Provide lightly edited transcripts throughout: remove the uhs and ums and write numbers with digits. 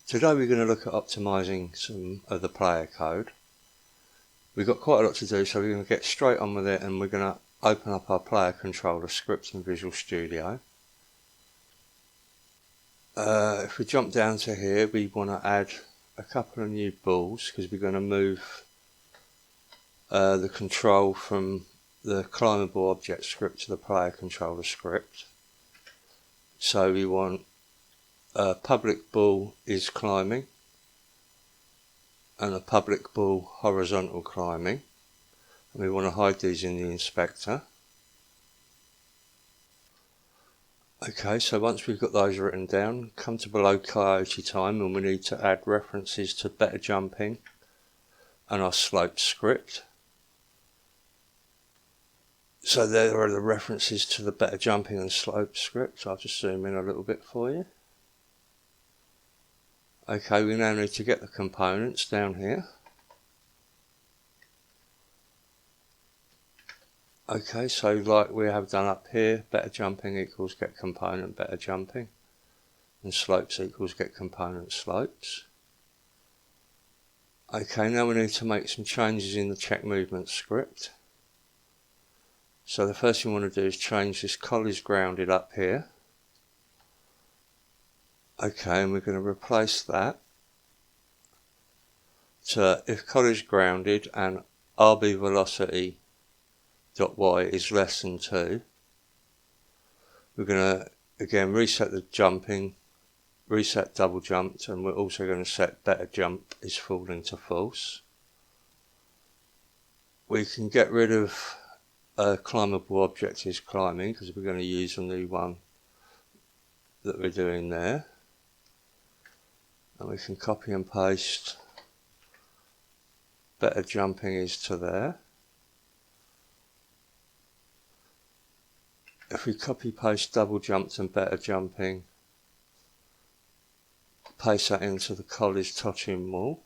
Today we're going to look at optimizing some of the player code. We've got quite a lot to do, so we're going to get straight on with it, and we're going to open up our player controller script in Visual Studio. If we jump down to here, we want to add a couple of new balls because we're going to move the control from the climbable object script to the player controller script. So we want public ball is climbing and a public ball horizontal climbing, and we want to hide these in the inspector. Okay, so once we've got those written down, come to below coyote time, and we need to add references to better jumping and our slope script. So there are the references to the better jumping and slope script. I'll just zoom in a little bit for you. Okay, we now need to get the components down here. Okay, so like we have done up here, better jumping equals get component better jumping, and slopes equals get component slopes. Okay, now we need to make some changes in the check movement script. So the first thing we want to do is change this col is grounded up here. Okay, and we're going to replace that to if col is grounded and RB velocity dot y is less than 2. We're going to again reset the jumping, reset double jumped, and we're also going to set better jump is falling to false. We can get rid of climbable object is climbing because we're going to use a new one that we're doing there, and we can copy and paste better jumping is to there. If we copy paste double jumped and better jumping, paste that into the col is touching wall,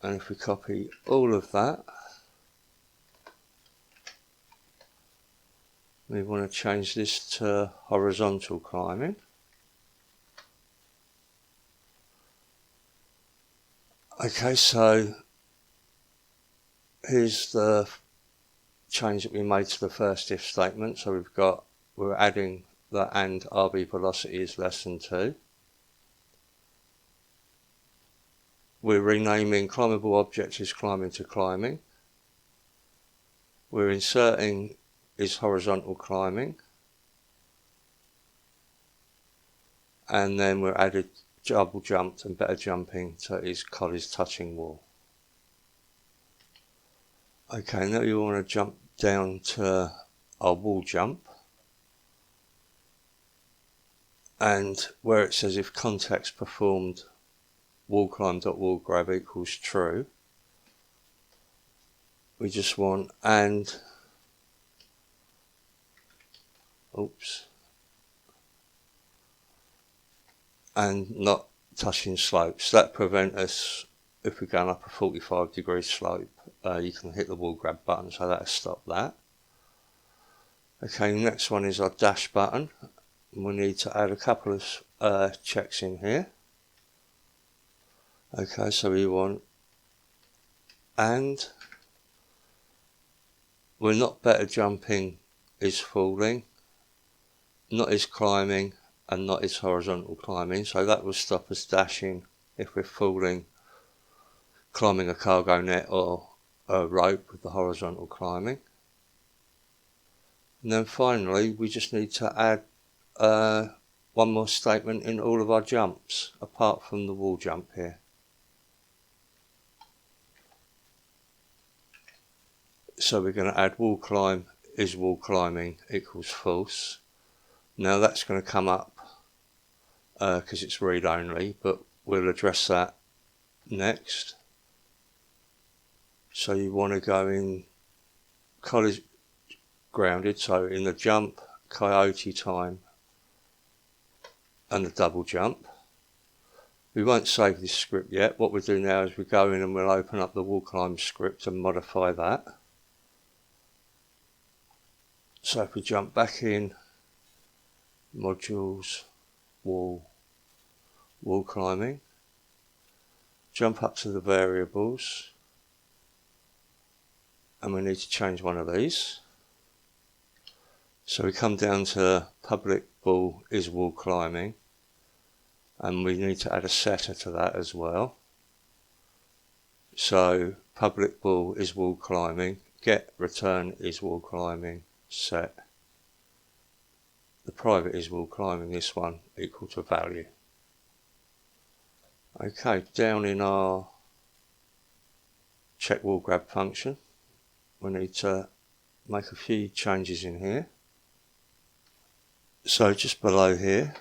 and if we copy all of that, we want to change this to horizontal climbing. Okay, so here's the change that we made to the first if statement. So we're adding the and RB velocity is less than 2. We're renaming climbable object is climbing to climbing. We're inserting is horizontal climbing, and then we're added double jumped and better jumping to is col is touching wall. Okay, now you want to jump down to our wall jump, and where it says if context performed wall climb.wall grab equals true, we just want and not touching slopes. That prevent us, if we're going up a 45-degree slope, you can hit the wall grab button, so that'll stop that. Okay, next one is our dash button. We need to add a couple of checks in here. Okay, so we want and we're not better jumping is falling, not is climbing, and not is horizontal climbing, so that will stop us dashing if we're falling, climbing a cargo net or a rope with the horizontal climbing. And then finally we just need to add one more statement in all of our jumps apart from the wall jump here. So we're going to add wall climb is wall climbing equals false. Now that's going to come up because it's read only, but we'll address that next. So you want to go in col is grounded, so in the jump, coyote time and the double jump. We won't save this script yet. What we'll do now is we go in and we'll open up the wall climb script and modify that. So if we jump back in, modules, wall wall climbing, jump up to the variables, and we need to change one of these. So we come down to public bool is wall climbing, and we need to add a setter to that as well. So public bool is wall climbing, get return is wall climbing, set. The private is wall climbing, this one equal to value. Okay, down in our check wall grab function, we need to make a few changes in here. So just below here,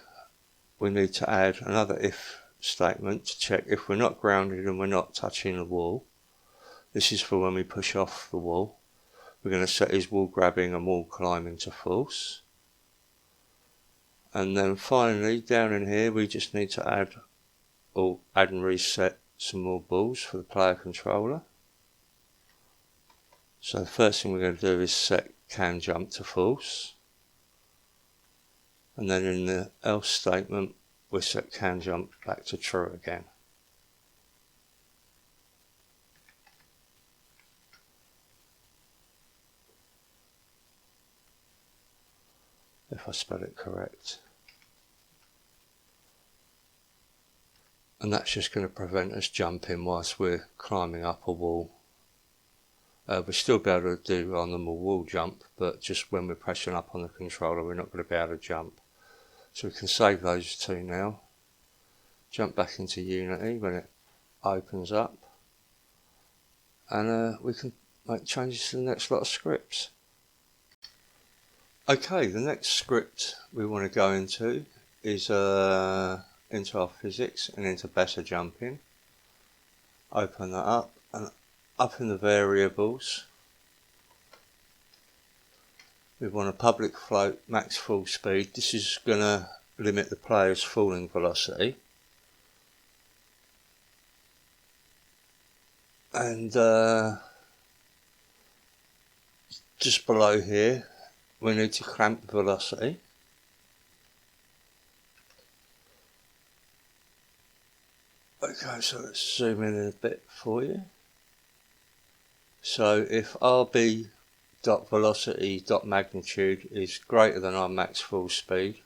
we need to add another if statement to check if we're not grounded and we're not touching the wall. This is for when we push off the wall. We're going to set is wall grabbing and wall climbing to false. And then finally, down in here, we just need to add and reset some more balls for the player controller. So the first thing we're going to do is set can jump to false. And then in the else statement, we set can jump back to true again. If I spell it correct. And that's just going to prevent us jumping whilst we're climbing up a wall. We'll still be able to do our normal wall jump, but just when we're pressing up on the controller, we're not going to be able to jump. So we can save those two now. Jump back into Unity when it opens up. And we can make changes to the next lot of scripts. Okay, the next script we want to go into is into our physics and into better jumping. Open that up, and up in the variables, we want a public float max fall speed. This is going to limit the player's falling velocity. And just below here, we need to clamp velocity. Okay, so let's zoom in a bit for you. So if rb.velocity.magnitude is greater than our max fall speed,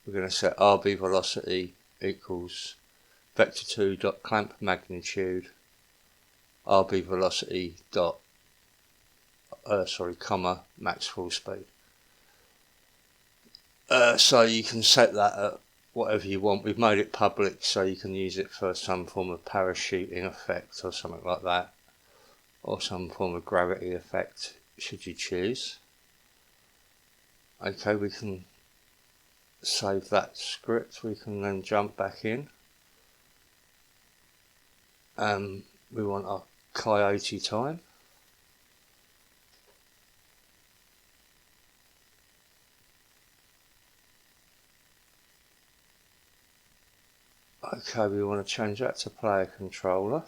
we're going to set rb velocity equals vector2.clamp magnitude rb velocity comma max fall speed. So you can set that at whatever you want. We've made it public so you can use it for some form of parachuting effect or something like that, or some form of gravity effect should you choose. Okay, we can save that script. We can then jump back in. We want our coyote time. Okay, we want to change that to player controller.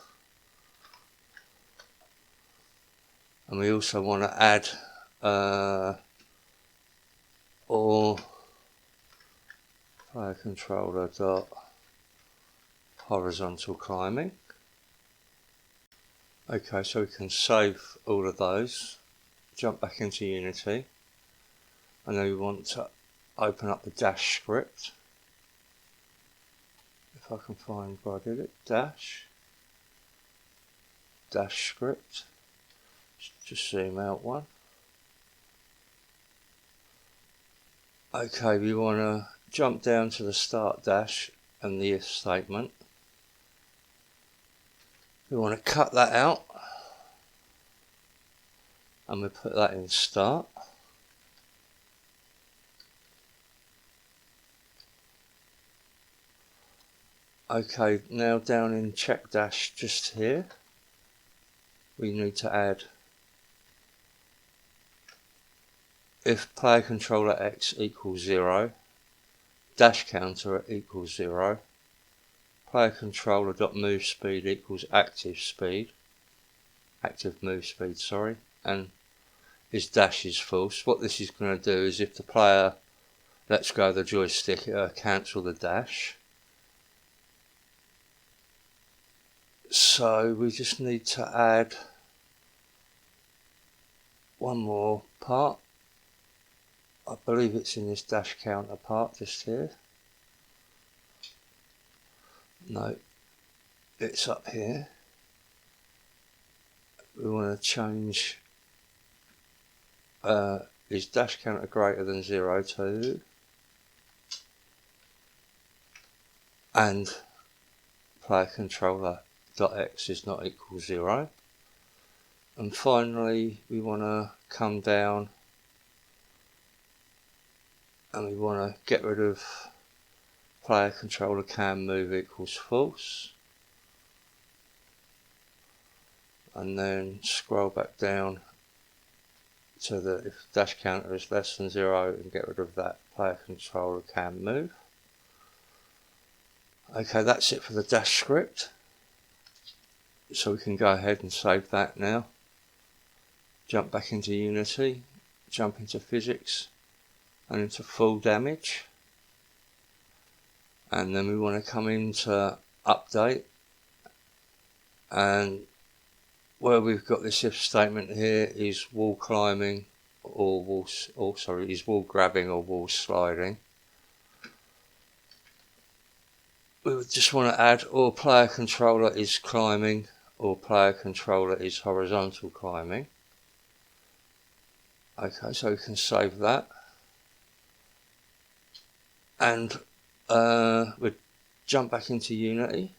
And we also want to add or player controller dot horizontal climbing. Okay, so we can save all of those, jump back into Unity, and then we want to open up the dash script. If I can find where I did it, dash script. Just zoom out one. Okay, we want to jump down to the start dash and the if statement. We want to cut that out and we put that in start. Okay, now down in check dash just here, we need to add if player controller X equals 0, dash counter equals 0, player controller dot move speed equals active move speed, sorry, and is dash is false. What this is going to do is if the player lets go of the joystick, it'll cancel the dash. So we just need to add one more part. I believe it's in this dash counter part just here. No, it's up here. We want to change is dash counter greater than 0 to, and player controller .x is not equal 0. And finally we want to come down and we want to get rid of player controller can move equals false, and then scroll back down to the if dash counter is less than 0 and get rid of that player controller can move. Okay, that's it for the dash script. So we can go ahead and save that now. Jump back into Unity, jump into physics and into full damage. And then we want to come into update, and where we've got this if statement here is wall climbing or is wall grabbing or wall sliding. We would just want to add or player controller is climbing or player controller is horizontal climbing. Okay, so we can save that. And we'd jump back into Unity.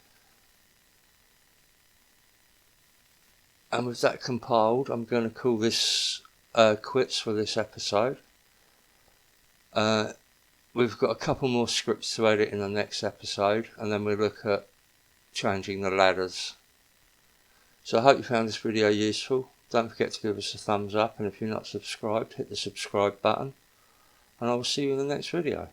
And with that compiled, I'm going to call this quits for this episode. We've got a couple more scripts to edit in the next episode, and then we'll look at changing the ladders. So I hope you found this video useful. Don't forget to give us a thumbs up, and if you're not subscribed, hit the subscribe button, and I will see you in the next video.